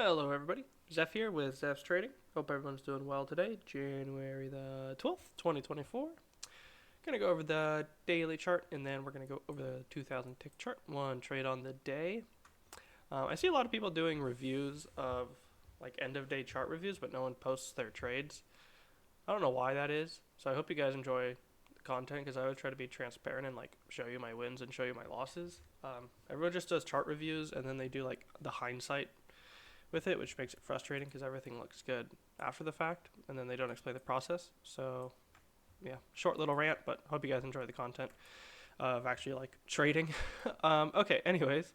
Hello everybody, Zeff here with ZeffsTrading. Hope everyone's doing well today, January the 12th, 2024. Gonna go over the daily chart and then we're gonna go over the 2000 tick chart, one trade on the day. I see a lot of people doing reviews of like end of day chart reviews, but no one posts their trades. I don't know why that is, so I hope you guys enjoy the content because I always try to be transparent and like show you my wins and show you my losses. Everyone just does chart reviews and then they do like the hindsight with it, which makes it frustrating because everything looks good after the fact, and then they don't explain the process. So, yeah, short little rant, but hope you guys enjoy the content of actually like trading. Okay, anyways,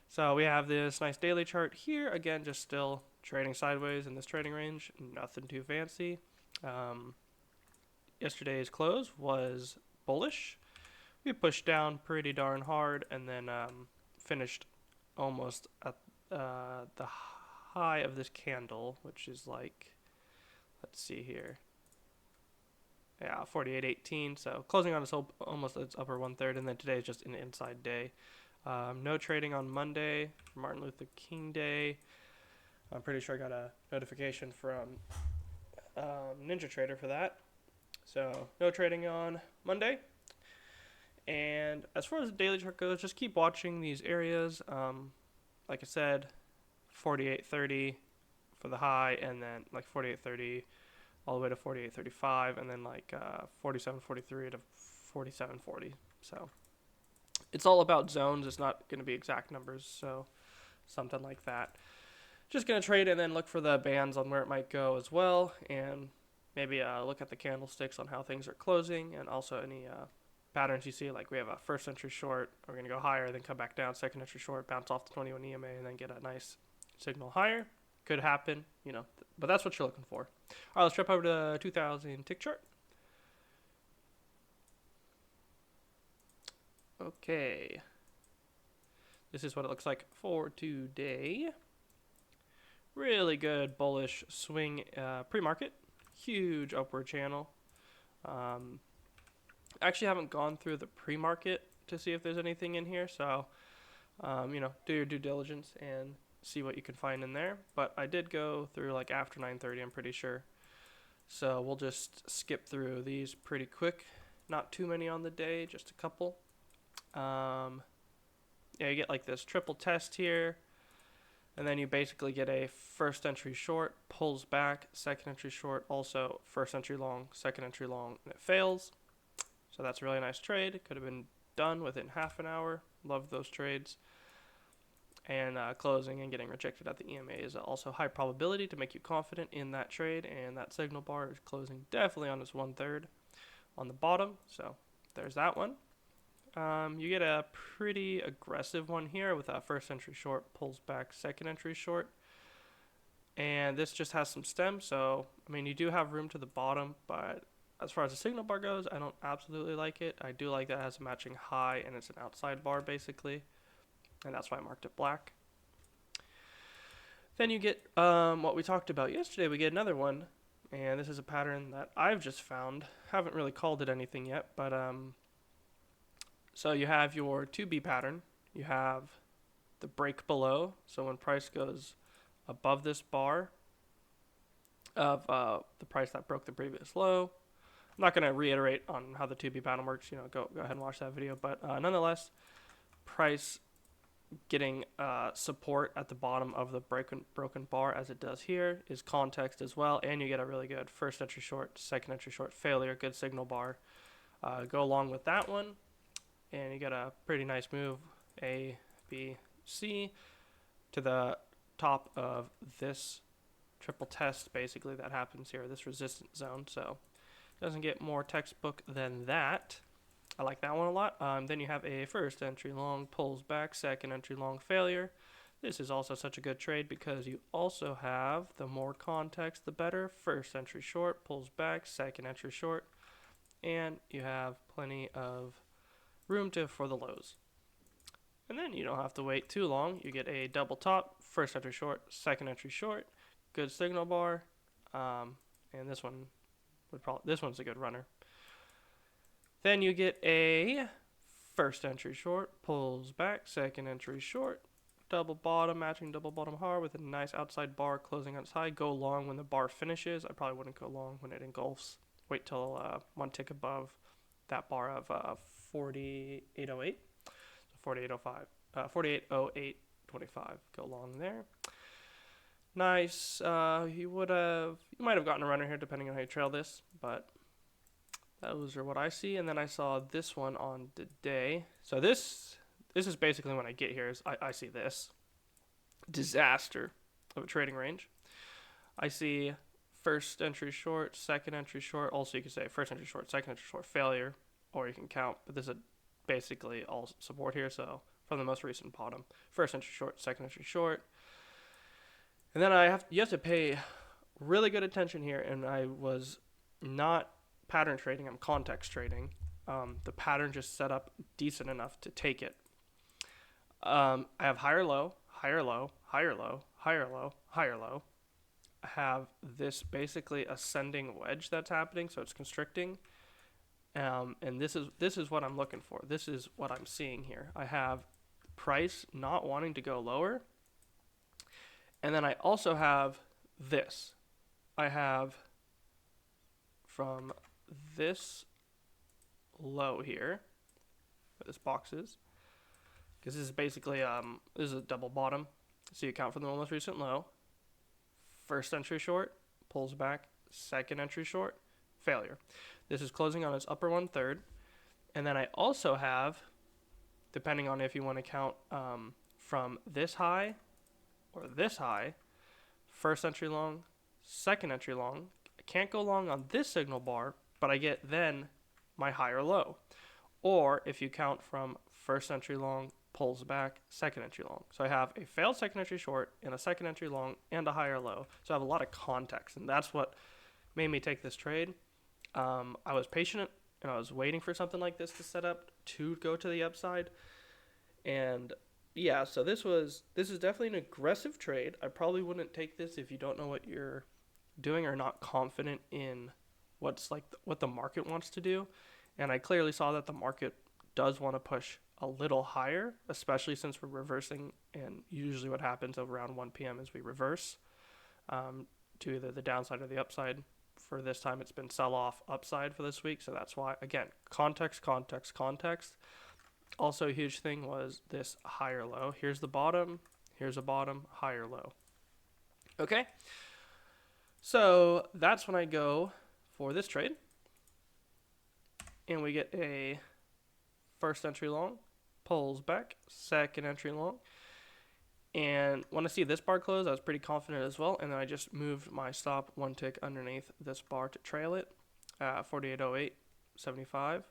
so we have this nice daily chart here. Again, just still trading sideways in this trading range, nothing too fancy. Yesterday's close was bullish. We pushed down pretty darn hard, and then finished almost at the high of this candle, which is like, let's see here, yeah, 48.18. So closing on its almost its upper 1/3, and then today is just an inside day. No trading on Monday, Martin Luther King Day. I'm pretty sure I got a notification from Ninja Trader for that. So no trading on Monday. And as far as the daily chart goes, just keep watching these areas. Like I said, 48.30 for the high, and then like 48.30 all the way to 48.35, and then like 47.43 to 47.40. So it's all about zones. It's not going to be exact numbers. So something like that. Just going to trade and then look for the bands on where it might go as well, and maybe look at the candlesticks on how things are closing, and also any patterns you see. Like we have a first entry short, we're going to go higher, then come back down, second entry short, bounce off the 21 EMA, and then get a nice signal higher. Could happen, but that's what you're looking for. All right, let's jump over to 2000 tick chart. Okay, this is what it looks like for today. Really good bullish swing pre-market, huge upward channel. Actually haven't gone through the pre-market to see if there's anything in here, so do your due diligence and see what you can find in there. But I did go through like after 9:30, I'm pretty sure. So we'll just skip through these pretty quick. Not too many on the day, just a couple. Yeah, you get like this triple test here, and then you basically get a first entry short, pulls back, second entry short, also first entry long, second entry long, and it fails. So that's a really nice trade. It could have been done within half an hour. Love those trades. And closing and getting rejected at the EMA is also high probability to make you confident in that trade, and that signal bar is closing definitely on its 1/3 on the bottom. So there's that one. You get a pretty aggressive one here with a first entry short, pulls back, second entry short. And this just has some stem, so I mean you do have room to the bottom, but as far as the signal bar goes, I don't absolutely like it. I do like that it has a matching high and it's an outside bar basically, and that's why I marked it black. Then you get what we talked about yesterday. We get another one, and this is a pattern that I've just found. Haven't really called it anything yet, but so you have your 2B pattern. You have the break below, so when price goes above this bar of the price that broke the previous low. I'm not going to reiterate on how the 2B pattern works. Go ahead and watch that video. But nonetheless, price getting support at the bottom of the broken bar as it does here is context as well. And you get a really good first entry short, second entry short failure, good signal bar. Go along with that one. And you get a pretty nice move, A, B, C, to the top of this triple test basically that happens here, this resistance zone. So doesn't get more textbook than that. I like that one a lot. Then you have a first entry long, pulls back, second entry long failure. This is also such a good trade because you also have the more context, the better. First entry short, pulls back, second entry short, and you have plenty of room for the lows. And then you don't have to wait too long. You get a double top, first entry short, second entry short, good signal bar, and this one's a good runner. Then you get a first entry short, pulls back, second entry short, double bottom, matching double bottom hard with a nice outside bar closing on its high. Go long when the bar finishes. I probably wouldn't go long when it engulfs. Wait till one tick above that bar of 4808. So 4805, 4808.25. Go long there. Nice. You might have gotten a runner here depending on how you trail this, but those are what I see. And then I saw this one on the day. So this is basically when I get here. I see this disaster of a trading range. I see first entry short, second entry short. Also, you can say first entry short, second entry short, failure, or you can count. But this is basically all support here. So from the most recent bottom, first entry short, second entry short. And then you have to pay really good attention here. And I was not pattern trading. I'm context trading. The pattern just set up decent enough to take it. I have higher low, higher low, higher low, higher low, higher low. I have this basically ascending wedge that's happening, so it's constricting. And this is what I'm looking for. This is what I'm seeing here. I have price not wanting to go lower. And then I also have this. I have from this low here, where this box is, because this is basically this is a double bottom. So you count from the most recent low. First entry short, pulls back. Second entry short, failure. This is closing on its upper 1/3. And then I also have, depending on if you want to count from this high or this high, first entry long, second entry long. I can't go long on this signal bar, but I get then my higher low. Or if you count from first entry long, pulls back, second entry long. So I have a failed second entry short and a second entry long and a higher low. So I have a lot of context, and that's what made me take this trade. I was patient and I was waiting for something like this to set up to go to the upside. And yeah, so this is definitely an aggressive trade. I probably wouldn't take this if you don't know what you're doing or not confident in what the market wants to do. And I clearly saw that the market does want to push a little higher, especially since we're reversing. And usually what happens around 1 p.m. is we reverse to either the downside or the upside. For this time, it's been sell-off upside for this week. So that's why, again, context. Also, a huge thing was this higher low. Here's the bottom. Here's a bottom, higher low. Okay. So that's when I go for this trade. And we get a first entry long, pulls back, second entry long. And when I see this bar close, I was pretty confident as well. And then I just moved my stop one tick underneath this bar to trail it, 4808.75.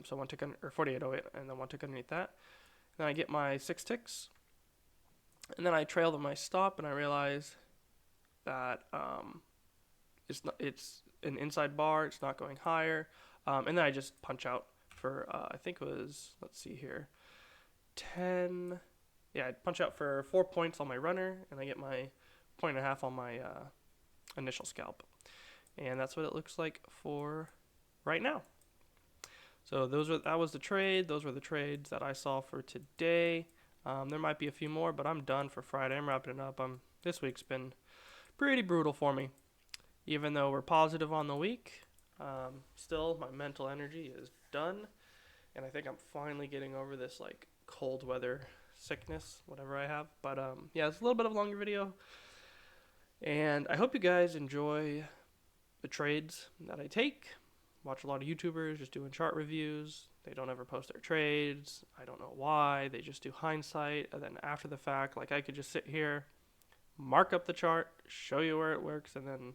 So one tick or 4808, and then one tick underneath that. Then I get my 6 ticks, and then I trail to my stop, and I realize that it's an inside bar. It's not going higher, and then I just punch out for I think it was, let's see here, 10. Yeah, I punch out for 4 points on my runner, and I get my 1.5 on my initial scalp, and that's what it looks like for right now. So that was the trade. Those were the trades that I saw for today. There might be a few more, but I'm done for Friday. I'm wrapping it up. This week's been pretty brutal for me. Even though we're positive on the week, still my mental energy is done, and I think I'm finally getting over this like cold weather sickness, whatever I have. But yeah, it's a little bit of a longer video, and I hope you guys enjoy the trades that I take. Watch a lot of YouTubers just doing chart reviews. They don't ever post their trades. I don't know why. They just do hindsight, and then after the fact, like I could just sit here, mark up the chart, show you where it works, and then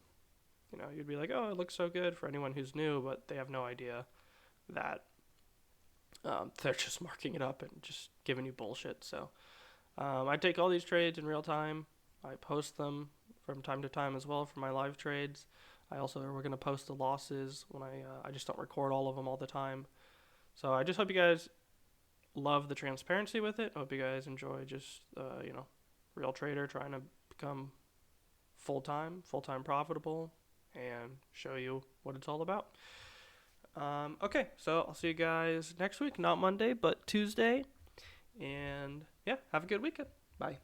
you'd be like, oh, it looks so good for anyone who's new, but they have no idea that they're just marking it up and just giving you bullshit. So I take all these trades in real time. I post them from time to time as well for my live trades. We're going to post the losses when I just don't record all of them all the time. So I just hope you guys love the transparency with it. I hope you guys enjoy just, real trader trying to become full-time profitable and show you what it's all about. Okay, so I'll see you guys next week, not Monday, but Tuesday. And yeah, have a good weekend. Bye.